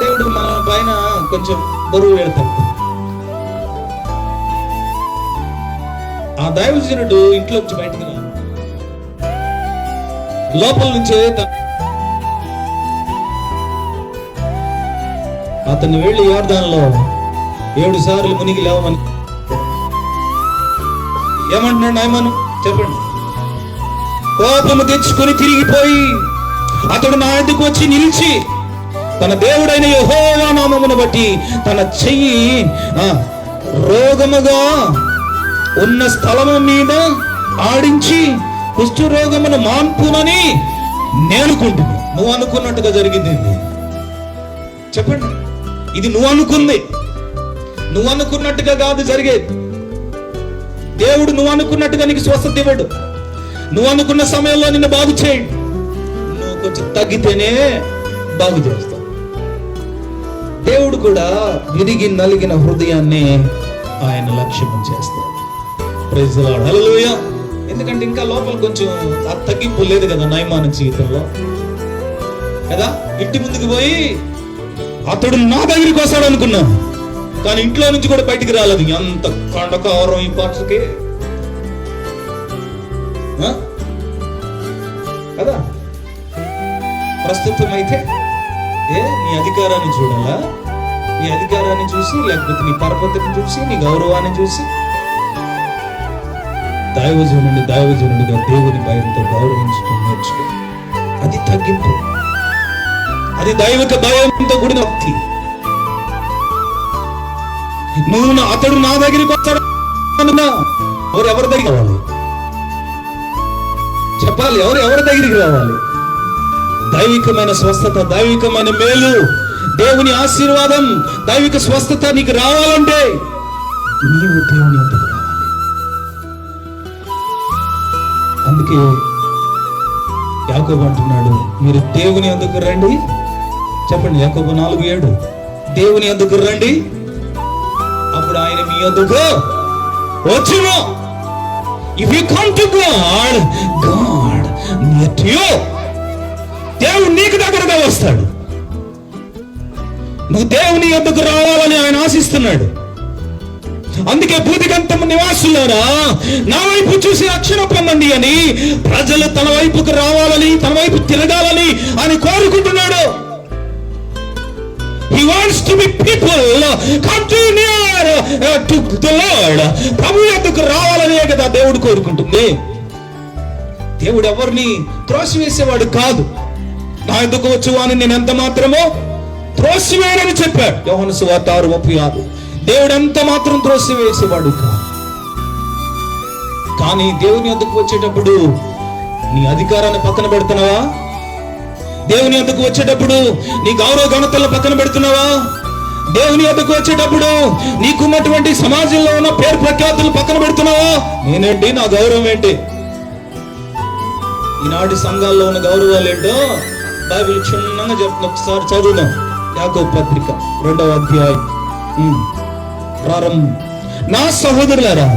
దేవుడు మన పైన కొంచెం బరువు పెడతాడు. ఆ దైవజనుడు ఇంట్లో నుంచి బయటకు రా, లోపల నుంచే అతన్ని వెళ్ళి యోర్దానులో 7 సార్లు మునిగి లేవమని ఏమంటున్నాడు నాయమను చెప్పండి. కోపము తెచ్చుకొని తిరిగిపోయి అతడు నా ఎదుకు వచ్చి నిలిచి తన దేవుడైన యెహోవా నామమును బట్టి తన చెయ్యి రోగముగా ఉన్న స్థలము మీద ఆడించి కుష్ఠు రోగమును మాన్పునని నేనుకుంటున్నాను. నువ్వు అనుకున్నట్టుగా జరిగింది. చెప్పండి, ఇది నువ్వు అనుకుంది, నువ్వు అనుకున్నట్టుగా కాదు జరిగేది. దేవుడు నువ్వు అనుకున్నట్టుగా నీకు స్వస్థత ఇవ్వడు. నువ్వు అనుకున్న సమయంలో నిన్ను బాగు చేయడు. నువ్వు కొంచెం తగ్గితేనే బాగు చేస్తావు. దేవుడు కూడా విరిగి నలిగిన హృదయాన్ని ఆయన లక్ష్యం చేస్తాడు. ప్రైజ్ ది లార్డ్, హల్లెలూయా. ఎందుకంటే ఇంకా లోపల కొంచెం తగ్గింపు లేదు కదా నయమాన జీవితంలో కదా. ఇంటి ముందుకు పోయి అతడు నా దగ్గరికి వస్తాడు అనుకున్నాను, కానీ ఇంట్లో నుంచి కూడా బయటికి రాలేదు. ఎంత కండకావరం ఈ పాటలకి కదా. ప్రస్తుతం అయితే నీ అధికారాన్ని చూడాలా, నీ అధికారాన్ని చూసి, లేకపోతే నీ పరపతిని చూసి, నీ గౌరవాన్ని చూసి దైవజనుడిగా దేవుని భయంతో గౌరవించుకుని నేర్చుకో. అది తగ్గింపు, అది దైవిక భయంతో కూడిన భక్తి. నువ్వు అతడు నా దగ్గరికి వస్తాడు, ఎవరి దగ్గరికి రావాలి చెప్పాలి, ఎవరి దగ్గరికి రావాలి? దైవికమైన స్వస్థత, దైవికమైన మేలు, దేవుని ఆశీర్వాదం, దైవిక స్వస్థత నీకు రావాలంటే నీవు దేవుని వద్దకు రావాలి. అందుకే యాకోబు అంటున్నాడు, మీరు దేవుని వద్దకు రండి. చెప్పండి, యాకోబు 4:7, దేవుని వద్దకు రండి, అప్పుడు ఆయన మీ వద్దకు వచ్చును. If you come to God, God near to you. దేవుడు నీకు దగ్గరగా వస్తాడు. నువ్వు దేవుని వద్దకు రావాలని ఆయన ఆశిస్తున్నాడు. అందుకే భూదిగంతము నివాసులారా నా వైపు చూసి రక్షణ పొందండి అని ప్రజలు తన వైపుకు రావాలని, తన వైపు తిరగాలని ఆయన కోరుకుంటున్నాడు. He wants to be people come to near to the Lord. ప్రభు యొద్దకు రావాలనే కదా దేవుడు కోరుకుంటుంది. దేవుడు ఎవరిని త్రోసివేసేవాడు కాదు. నా యొద్దకు వచ్చేవాడిని నేను ఎంత మాత్రమో త్రోసివేయనని చెప్పాడు యోహాను సువార్త 6:36. దేవుడు ఎంత మాత్రం త్రోసివేసేవాడు కాదు. కానీ దేవుని యొద్దకు వచ్చేటప్పుడు నీ అధికారాన్ని పక్కన పెడుతున్నావా? దేవుని యొద్దకు వచ్చేటప్పుడు నీ గౌరవ ఘనతలను పక్కన పెడుతున్నావా? దేవుని యొద్దకు వచ్చేటప్పుడు నీకున్నటువంటి సమాజంలో ఉన్న పేరు ప్రఖ్యాతులు పక్కన పెడుతున్నావా? నేనేంటి, నా గౌరవం ఏంటి? ఈనాటి సంఘాల్లో ఉన్న గౌరవాలు ఏంటో బైబిల్ క్షుణ్ణంగా చెప్తున్నా. ఒకసారి చదువుదాం. యాకోబు పత్రిక 2వ అధ్యాయం ప్రారంభం. నా సహోదరులారా,